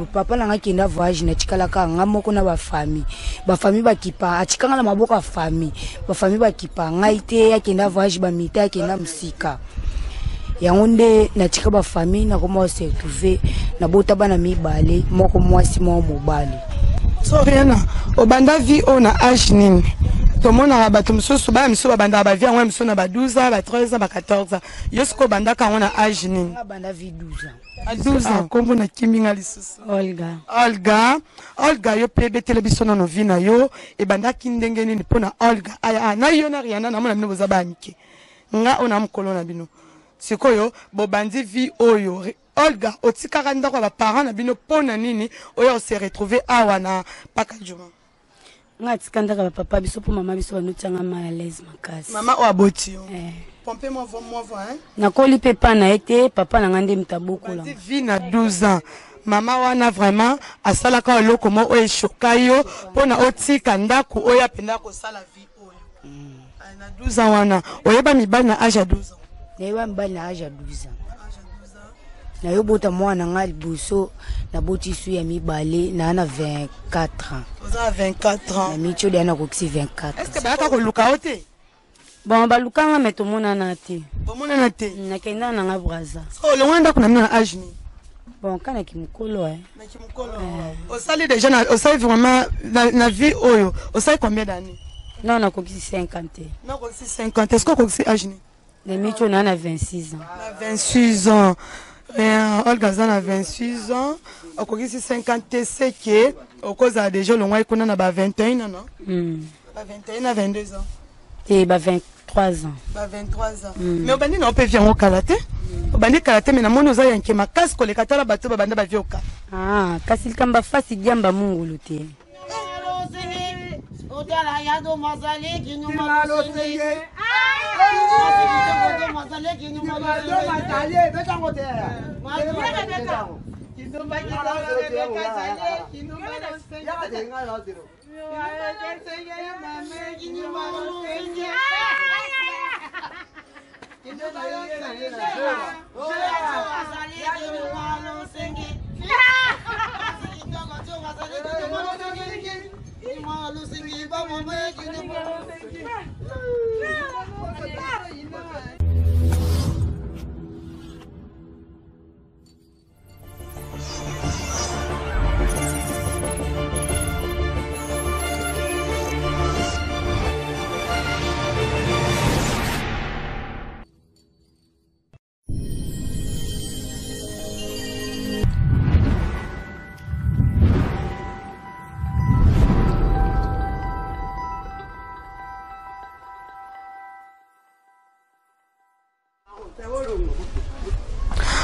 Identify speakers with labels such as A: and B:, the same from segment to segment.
A: Papa nanga kenda voyage na chikalaka nga moko na ba famille bakipa achikanga na maboko ya famille ba famille bakipa nga ite ya kenda voyage ba mita kenda musika yango nde na chika ba famille na koma se retrouver na bota bana mibale moko mwasi mo mobali
B: so rien obanda vie ona âge nini tomona bato mususu ba miso banda ba vie ngwa miso na ba 12 ans ba 13 ans ba 14 ans yosko banda ka ona âge nini
A: banda vie 12 ans.
B: À 12 ans, comme on a kiminga lisusu. Olga yo pebe television no vina yo e banda kindenge ni pona Olga aya na yo na riana na mona bino bozaba mike. Nga ona mkolo na bino. Sikoyo bo bandi vi oyo Olga otikaka ndako ba parents na bino pona nini oyo se retrouver awa na Pakajuma.
A: Nga tikanda ka papa biso po mama biso banotanga mal à l'aise makasi.
B: Mama o aboti yo. Pompez moi hein.
A: Nakoli pepa na été papa na ngande mtaboko la.
B: Vie na 12 ans. Mama wana vraiment asalaka eloko mo oyo chokayo pona otika ndako oyo apenda ko sala vie oyo. Na 12 ans wana oyeba mibali na âge à 12 ans.
A: Nayeba mibali na âge à 12 ans. Na yo bota mwana nga liboso na boti su ya mibale na 24 ans.
B: Oza 24 ans.
A: Na micho de na kokisi 24.
B: Est-ce que ba ka ko luka ote?
A: Bon balukanga meto mona na te.
B: Bomona na te.
A: Na kenda na nga braza.
B: So le wanda kuna na âge ni.
A: Bon kana kimukolo
B: Na kimukolo. Au sali déjà au sali vraiment na vie oyo. Au sali combien d'années?
A: Non na kokisi 50.
B: Non kokisi 50. Est-ce que kokisi âge ni?
A: Na micho na 26 ans.
B: Na 26 ans. Olga zana 26 ans. Okokisi 50 c'est que au cause déjà le mois kuna na ba 21 non? Ba 21 à 22 ans.
A: Et bah 23 ans.
B: Bah 23 ans. Mais au bandi on peut venir au karaté. Au bandi karaté mais na mono za yanke makasi ko le katala bato ba banda ba vioka.
A: Ah, kasi kamba fasi diamba mungu luté.
C: Odala yado mazale kinu mazale. Mazale kinu mazale beta ngote. Mazale beta. Kinu mazale kinu mazale.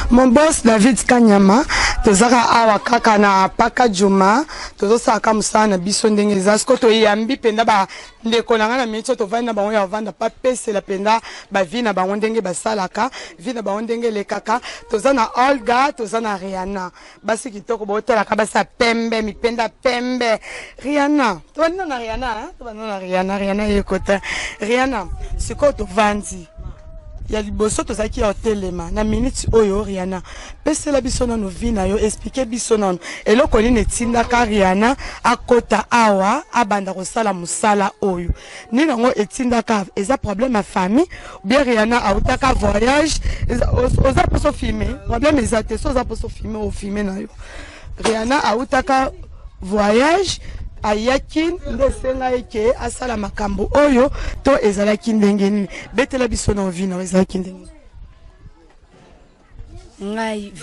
B: Mon boss David Kanyama tozaka awa kaka na Pakajuma tozosaka musana biso ndenge zasko to yambi penda ba ndeko nanga na micho to vanda bango ya vanda pa pese la penda ba vina bango ndenge basalaka vina bango ndenge lekaka tozana Olga tozana Rihanna basi kitoko botela ka basa pembe mipenda pembe Rihanna to vanda na Rihanna to vanda na Rihanna yekota Rihanna siko to vandi ya liboso tozaki ya telema na minute oyo Rihanna pese la biso na vina yo expliquer biso non eloko nini etinda ka Rihanna akota awa abanda kosala musala oyo nini ngo etinda ka eza problème à famille ou bien Rihanna autaka voyage oza poso filmer problème ezate so oza poso filmer o filmer na yo Rihanna autaka voyage ayakin ndesenga eke asala makambo oyo to ezalaki ndenge nini betela biso na vina ezalaki ndenge
A: ngai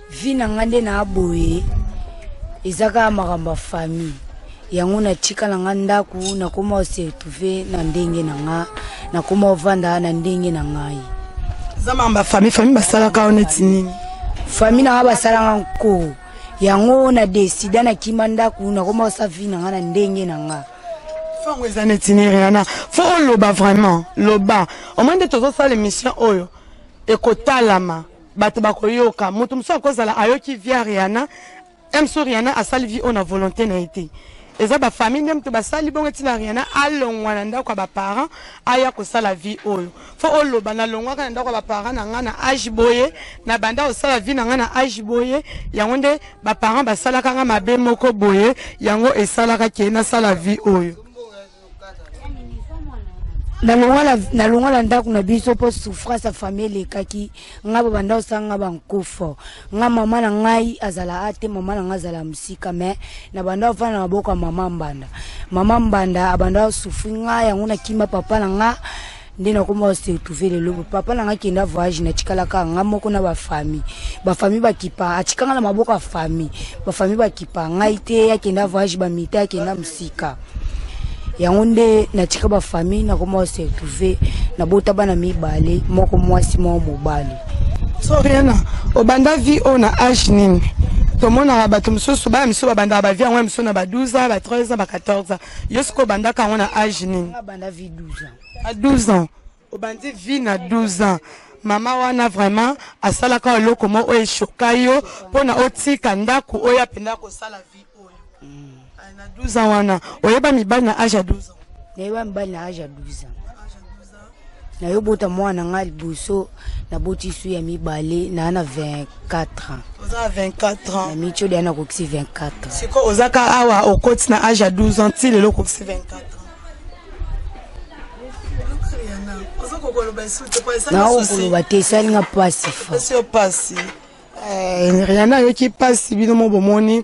A: vina ngande na aboye ezaka makambo famille yango na tikala nga ndaku na koma se retrouver na ndenge na nga na koma vanda na ndenge na ngai
B: zama famille basalaka oneti nini
A: famille na basala nko yango na desida na kimanda kuna koma sa vina nga na ndenge na nga
B: fongo ezane tiniri yana fo loba vraiment loba au moins de tozo sa l'émission oyo ekotalama bato bakoyoka mutu muso akozala ayoki via Rihanna emso Rihanna asali vi ona volonté na été eza ba famille ndem to basali bongo tina Rihanna alongwa na ndako ba parents aya ko sala vie oyo fo oloba na longwa kana ndako ba parents na ngana age boye na banda o sala vie na ngana age boye yango nde ba parents basala kanga mabe moko boye yango esalaka ke na sala vie oyo
A: na longola ndako na biso po souffrance sa famille lekaki nga banda osanga bankofo nga mama na ngai azala ate mama na ngazala musika me na banda ofana na maboko mama mbanda abanda souffri nga yango na kima papa na nga ndena koma se trouver le lobo papa na nga kenda voyage na chikalaka nga moko na ba famille bakipa achikanga na maboko ya famille ba famille bakipa ngai te ya kenda voyage ba mita kenda musika yango nde na tika ba famille na koma se trouver na bota bana mibale moko mwasi mo mobali
B: so Rihanna obanda vie on a âge nini to mona bato mususu ba miso banda ba vie yango miso na ba 12 ans ba 13 ans ba 14 ans yosko banda ka on a âge nini
A: banda vie 12 ans
B: à 12 ans obandi vie na 12 ans mama wana vraiment asalaka eloko mo oyo chokayo pona otika ndako oyo apenda ko sala vie oyo na 12 ans wana oyeba mibali na âge à 12 ans
A: nayeba mibali na âge à 12 ans nayobota mwana nga liboso na boti su ya mibale na 24 ans
B: oza 24 ans
A: na micho de na kokisi 24 ans
B: siko ozaka awa okoti na âge à 12 ans ti lelo kokisi 24 ans
A: na okoloba te esalinga pasi
B: pasi Rihanna yoki pasi bino mo bomoni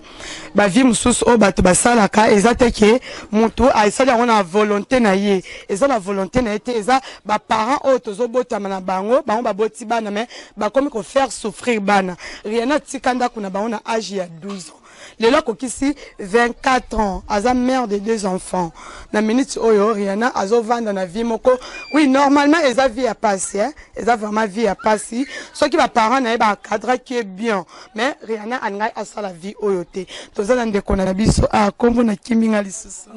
B: ba vie mususu o bato basalaka eza te ke mutu aisali yango na volonté na ye eza na volonté na ye te eza ba parents o tozobotama na bango baboti bana mais bakomi ko faire souffrir bana Rihanna tika ndako na bango na âge ya 12 ans lelo kokisi 24 ans aza mère de 2 enfants na minute oyo Rihanna azovanda na vie moko oui normalement eza vie à passer hein eza vraiment vie à passer ceux qui ba parents na ba cadre qui est bien mais Rihanna alinga asala vie oyo te tozala ndeko na biso a kombo na kimbinga lisusu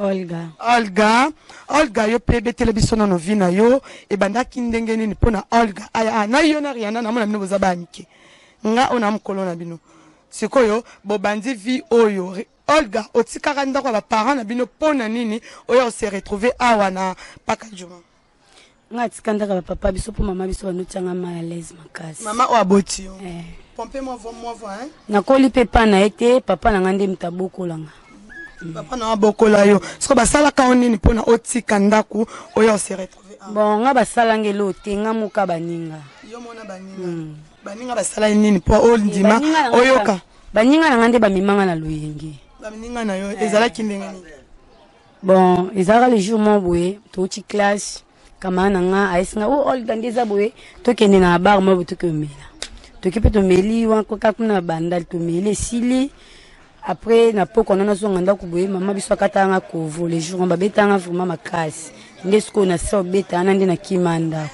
B: Olga yo pe betele biso na vie na yo e banda kindenge nini pona Olga aya na yo na Rihanna na mona bino bozabanike nga ona mkolo na bino sikoyo bobandi vie oyo Olga otikaka ndako ba parents na bino pona nini oyo se retrouver awa na pakajuma
A: nga tikandaka ba papa biso po mama biso banutianga mal à l'aise makasi
B: mama o aboti yo pompe moi hein
A: nakoli pe pa na ete papa na ngande mtabokolanga
B: papa na bokola yo siko basala ka nini pona otika ndako oyo se retrouver
A: bon nga basalange lo te nga muka baninga
B: yo mona baninga baninga basala nini po ondima oyoka
A: baninga na ngande bamimanga na loyenge
B: baninga na yo ezala kindenge nini
A: bon ezala le jour mo boye to classe kama na nga aisinga o Olga ndeza boye to kende na bar mo to kemela to kipe to meli wa ko kakuna bandal to meli sili après na poko na zonga ndako boye mama biso akatanga kovo le jour ba betanga vraiment makasi ndesko na so beta na ndina kimanda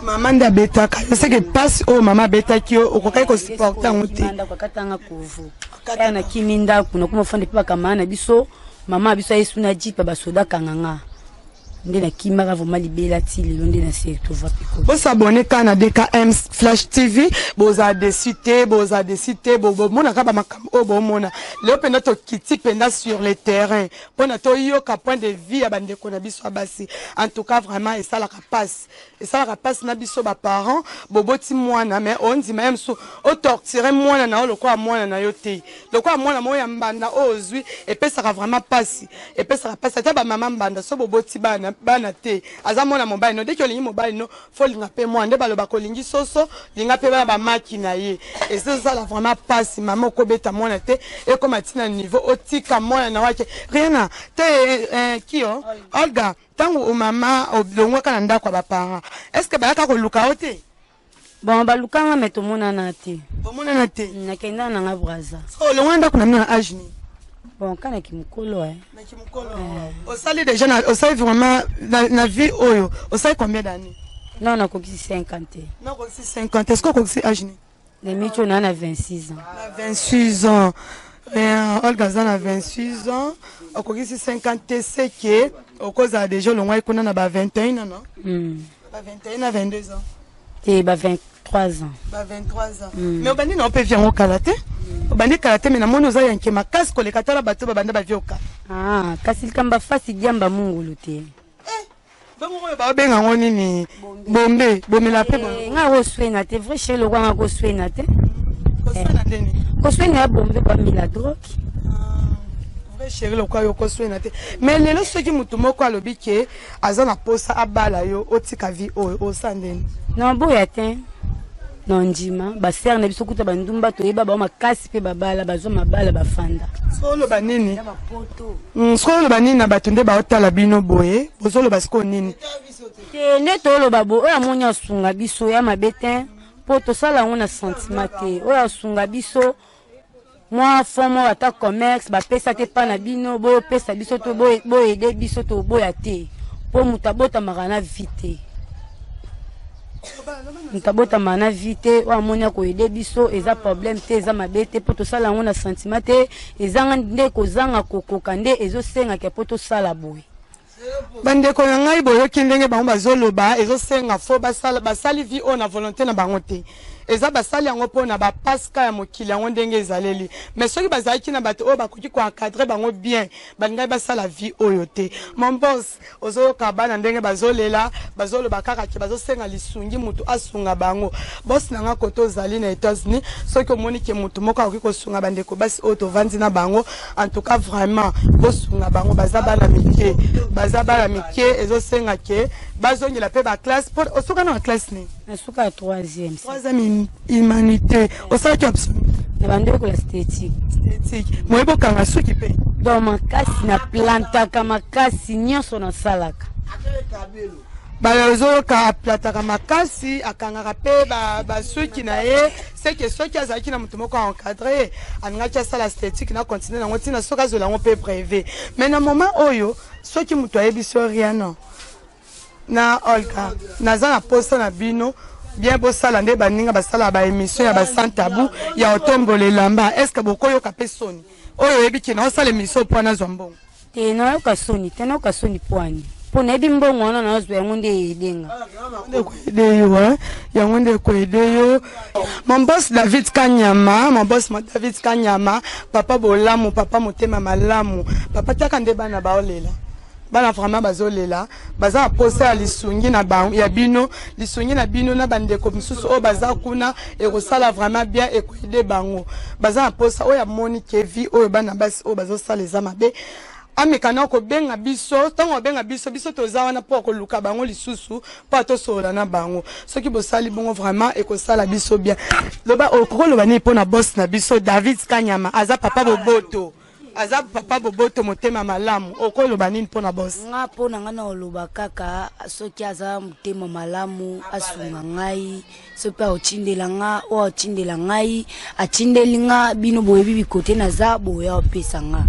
B: Maman da beta ka je sais que passe au maman beta ki o ko kai ko supporter ngote
A: manda ko katanga kuvu kana kiminda kuna kuma fande pa kama na biso mama biso yesu na jipa basoda kanganga ndena kimaka vraiment libela ti lelo ndena se to va piko
B: bo s'abonner kana DKM Flash TV boza desité bo mona ka ba makambo o bo mona le penda to kiti penda sur le terrain pona to yoka point de vue ya bande ko na biso abasi en tout cas vraiment et ça la passe na biso ba parents boboti mwana mais on dit même so o torturer mwana na lo kwa mwana na yote lo kwa mwana mo ya mbanda ozwi et puis ça vraiment passe et puis ça passe ta ba maman mbanda so boboti bana te azamona mobile no dès que lingi mobile no faut linga pe moi nde balo bakolingi soso linga pe ba maki na ye et c'est ça la vraiment passe maman ko beta mona te et comme atina niveau otika mona na wake Rihanna te kio Olga tangu o mama oblongo kana ndako ba parents est-ce que ba ka ko luka ote
A: bon ba lukanga meto mona na te
B: bomona na te
A: na kenda na nga braza
B: so longo ndako na na âge ni
A: bon kana kimukolo
B: na kimukolo au sali déjà au sali vraiment na vie oyo au sali combien d'années
A: non na kokisi 50
B: non kokisi 50 est-ce que kokisi âge ni
A: les micho na 26 ans
B: na 26 ans Olga zana 26 ans okokisi 50 c'est que au cause déjà longo ikona na ba 21 non ba 21 à 22 ans
A: et ba 23 ans
B: ba 23 ans mais obani na peut vient au kalaté Bandi karate mais na mono za yanke makasi koleka tala bato babanda bavioka.
A: Ah, kasi likamba fasi diamba mungulu te.
B: Bango ba benga ngoni ni bombe, bomela pe bombe.
A: Nga ko swena te, vrai chez le nga ko swena te.
B: Ko swena ndeni.
A: Ko swena bombe ba mila drogue.
B: Vrai chéri le kwa yo ko swena te. Mais lelo soki mutu moko alobi ke azana posa abala yo otika vi o sandeni.
A: Non boya te. Non ndima, ba ser na biso kuta bandumba to yeba ba makasi pe babala bazo mabala bafanda.
B: Solo banini. Solo banini na batunde ba otala bino boye, bozolo basiko nini.
A: Te neto lo babo oya monya sunga biso ya mabete, poto sala ngona sentiment te. Oya sunga biso moi fomo ata commerce ba pesa te pa na bino bo pesa biso to bo aider biso to boya te. Po mutabota magana vite. Mutabota mana vite wa monya ko aider biso eza problème te eza mabete poto sala ngona sentiment te ezanga nde ko zanga kokoka nde ezo senga ke poto sala boye.
B: Bande ko ngai boyo kindenge bango bazoloba ezo senga fo basali vi on na volonté na bango te. Eza basali yango pona ba paska ya mokili yango ndenge ezaleli. Mais soki bazalaki na bato o bakoki ko encadrer bango bien, bangai basala vie oyo te. Mon boss ozo ka bana ndenge bazolela, bazolo bakaka ke bazosenga lisungi mutu asunga bango. Boss nanga koto zali na États-Unis, soki omoni ke mutu moko akoki ko sunga bandeko basi auto vandi na bango, en tout cas vraiment bosunga bango bazabana mike. Bazabana mike ezo senga ke bazongela pe ba classe pour osoka na classe ni.
A: Nasuka 3e.
B: 3e humanité. Au sein de
A: la esthétique.
B: Moi, je suis suki pe.
A: Dans ma casse, na planta kama kasi nyonso na salaka.
B: Bazo ka plata kama kasi akanga pe ba suki na ye, c'est que ceux qui azaki na mutu moko encadré, anga cha sala esthétique na continuer na ngotina soka zo la on peut prévé. Mais na moment oyo, ceux qui mutu ayebiso rien non. Na Olga naza na posta na bino bien bosala nde baninga basala ba émission ya ba sans tabou ya otombole lamba est-ce que bokoyo ka pesoni oyo yebiki na osala émission po na zombo
A: te na ka soni te na ka soni poani po na bi mbongo na na zo ngunde edenga
B: nde ko edeyo ya ngunde ko edeyo mon boss David Kanyama David Kanyama papa bolamu papa motema malamu papa taka nde bana baolela bana vraiment bazolela baza posa lisungi na ba ya bino lisungi na bino na bandeko misusu o baza kuna e kosala vraiment bien e koide bango baza posa o ya moni kevi o bana basi o bazo sala za mabe amikana ko benga biso tango benga biso toza wana po ko luka bango lisusu pa to sola na bango soki bosali bongo vraiment e kosala biso bien loba okolo bani pona boss na biso David Kanyama aza papa boboto azab papa boboto motema malamu okolo banini pona boss
A: nga pona nga na oloba kaka soki aza motema malamu asunga ngai soki ochindela nga o ochindela ngai achindeli nga bino boyebi bikote na za boya opesa nga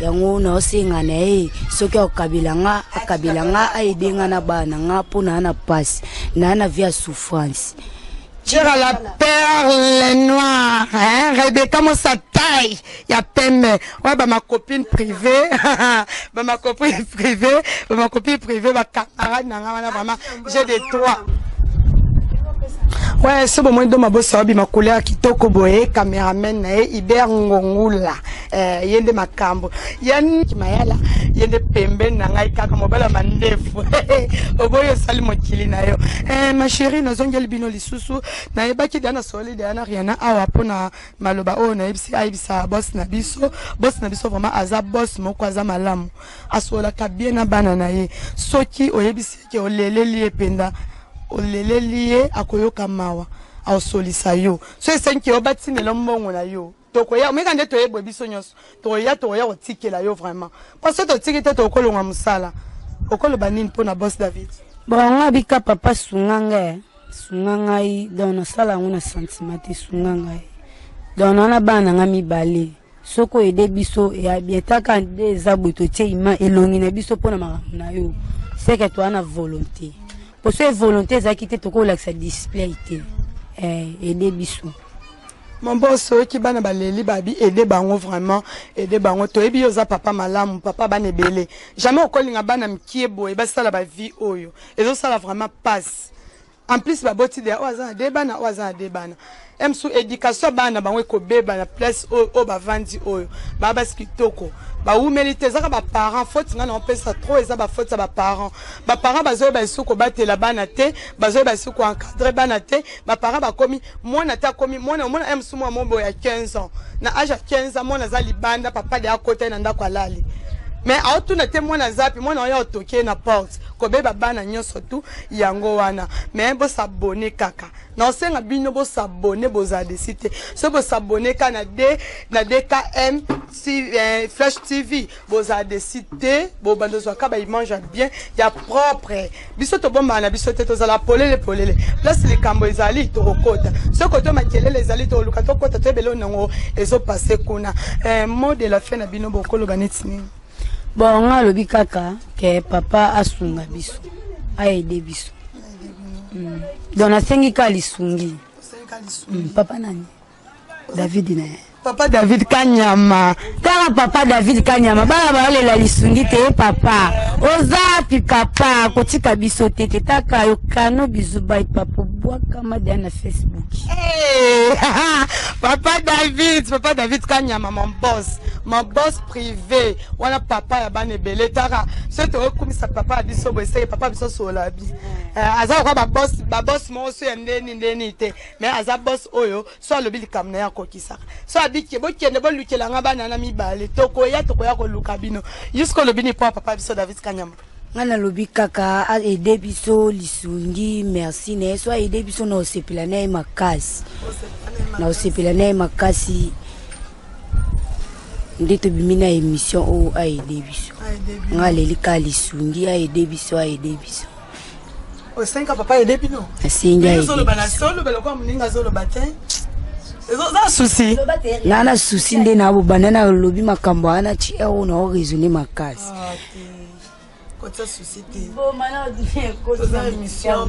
A: yango na osenga na ye soki akabila nga aidenga na bana nga pona na passe na via souffrance.
B: Tira la perle noire, hein, Rebecca Mosataï, ya pemme, ouais, bah ma copine privée, ma copine privée, ma camarade, vraiment, j'ai des trois. Ouais, c'est bon, moi, dans ma bosse, ma couleur qui toko boye, caméraman, Iber Ngongula, yende makambo, yan qui mayala, yende pembe, nangai kaka mobala mandefu, oboyo sali mokili na yo. Ma chérie, na zongel bino lisusu, na ebaki dana solide, dana riana awa pona maloba o na ibsi aibisa boss na biso vraiment aza boss moko aza malamu, asola kabie na bana na ye, soki oyebisi ke oleleli ependa. Olele lié akoyoka mawa aosolisa yo so esenki obatine lombongo na yo tokoya meka nde toyebwe biso nyonso toya otikela yo vraiment parce que totiki te tokolonga musala okoloba nini mpona boss David
A: bonga bika papa sunganga ngai dona sala ngona sentiment te sunganga dona na bana nga mibale soko ede biso ya bietaka nde za buto tie ima elongi na biso pona makambo na yo c'est que toi na volonté. Pour cette volonté, ça quitte tout le display aider bisou.
B: Mon boss qui bana baleli babi aider bango vraiment aider bango to ebi yoza papa malamu papa bana belé jamais okolinga bana mkiebo e basala ba vie oyo ezo sala vraiment passe en plus baboti de oza debana oza debana emsu éducation bana bangwe ko beba na place o bavandi oyo baba skitoko ba humilité zaka ba parents faute nga na pesa trop eza ba faute ba parents bazo ba suko batela bana te bazo ba suko encadrer bana te ba parents ba komi mwana ta komi mwana emsu mwa mombo ya 15 ans na âge ya 15 ans mwana za libanda papa de akota na ndako alali mais autuna te mwana zapi mwana oyo otoke na porte ko beba bana nyonso tu yango wana mais bo s'abonner kaka na osenga bino bo s'abonner boza desite so bo s'abonner kana na DKM Flash TV boza desite bo bando zo ka ba image bien ya propre biso to bomba na biso te to za la polele place les kambo ezali to kokota so ko to makelele ezali to luka to kota to belo nango ezo passer kuna mot de la fin na bino bokolo banetini.
A: Bon, nga lobi kaka ke papa asunga biso aide biso donc nasengi ka lisungi papa nani David na
B: papa David Kanyama
A: kaka papa David Kanyama bala balela lisungi te papa ozapi papa kotika biso tete taka yokano bizubai papa bwaka mada na Facebook
B: papa David Kanyama mon boss privé wana papa ya bane belé taka c'est to komisa papa biso bosse papa biso solabi aza kwa ba boss mo so ndeni te mais aza boss oyo so lobi likamna ya kokisa so abiki bokende bo lukela nga bana na mibale toko ya ko luka bino jusqu'au lobini pour papa biso David Kanyama
A: ngana lobi kaka aide biso lisungi merci ne so aide biso na osepela na makasi ndito bimina émission o aide biso ngaleli ka lisungi aide biso
B: o senga papa aide bino
A: asinga
B: solo bana solo belo kwa mninga solo batin za souci
A: nana souci nde na bobana na lobi makambo ana chi e ona o raisonner makasi
B: côté société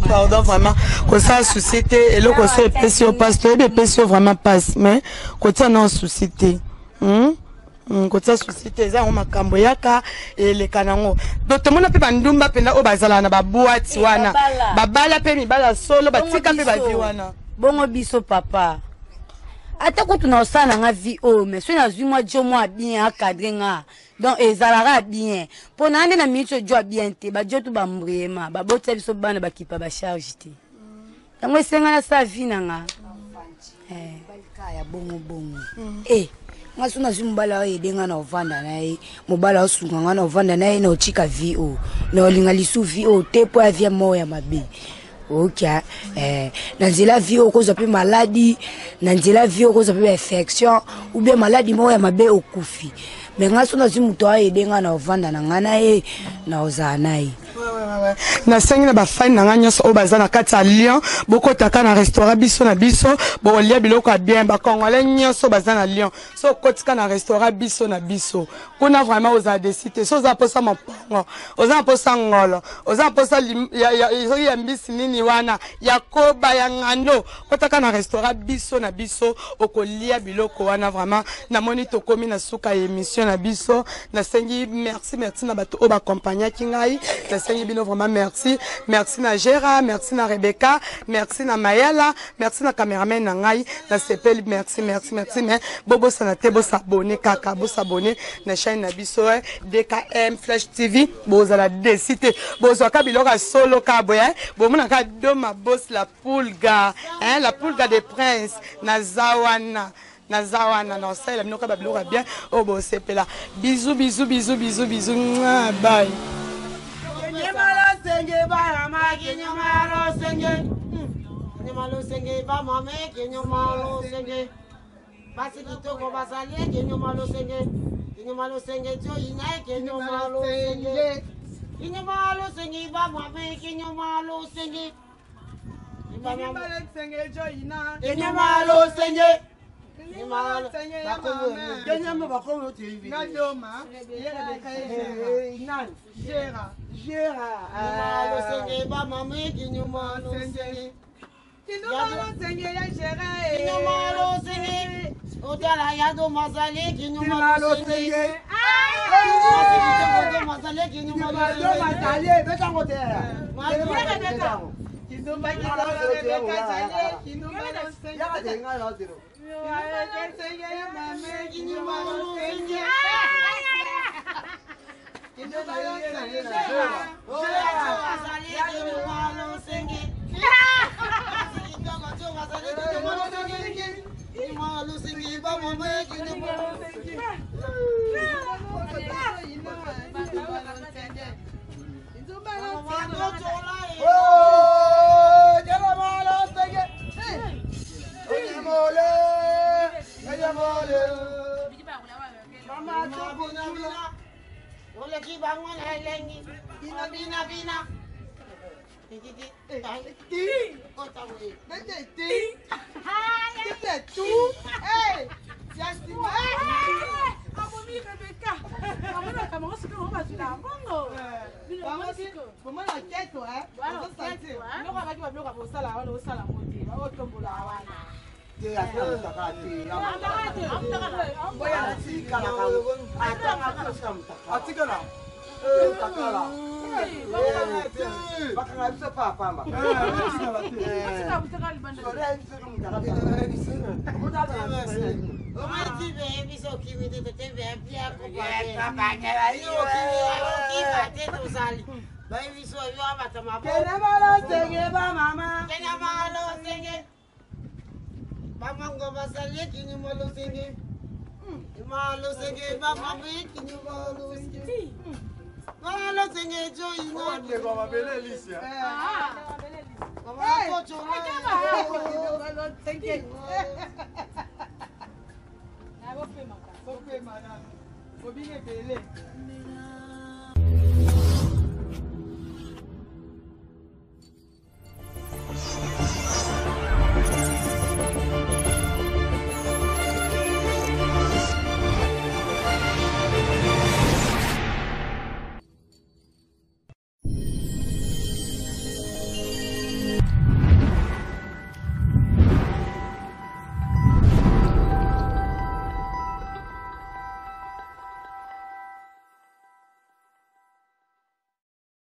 B: pardon vraiment côté société et le côté pression pasteur et pression vraiment passe mais côté non société côté société za o makambo yaka ele kanango donc to mona pe bandumba penda o bazala na babuati wana babala pe mibala solo batika pe bavi wana
A: bongo biso papa ata ko tuna osana nga vie o mais so na zui moi jo moi bien encadrer nga donc ezalaka bien pona ande na micho jo bien te ba jo tu ba mbrema ba botsa biso bana ba kipa ba charge te tango esenga na sa vie na nga balika ya bongo nga suna zui mbala ede nga na ovanda na ye mobala osunga nga na ovanda na ye na ochika vie o na olinga lisu vie o te po ya vie moya mabe. Ok, nanzela vie okoza pe maladie, nanzela vie okoza pe infection ou bien maladie moya mabe okufi. Mais nga sona zi muto aide nga na ovanda na ngana e na ozana e.
B: Na sengi na ba fine na nga nyonso o bazana kati ya Lyon boko taka na restaurant biso na biso bo lia biloko bien ba congolais nyonso bazana Lyon so kotika na restaurant biso na biso kuna vraiment oza décider so za posa mopongo oza posa ngolo oza posa ya mbisi nini wana yakoba ya ngando kotaka na restaurant biso na biso okolia biloko wana vraiment na moni to komi na suka émission na biso na sengi merci na bato o ba compagnie kingai na sengi bino vraiment merci na Gérard, merci na Rebecca, merci na Mayala, merci na cameraman na ngai na sepeli merci mais bobo sanate bo s'abonner kaka bo s'abonner na chaîne na biso DKM Flash TV boza la décité bozo ka biloko solo ka boya bo mona ka doma boss la pulga la pulga des princes na zawana na sala minoka ba biloko bien o bo sepela bisous bye.
C: Senge ba ma kinyamalo senge kinyamalo senge ba mame kinyamalo senge basi kitoko basale kinyamalo senge jo ina kinyamalo senge ba mame kinyamalo senge jo ina kinyamalo senge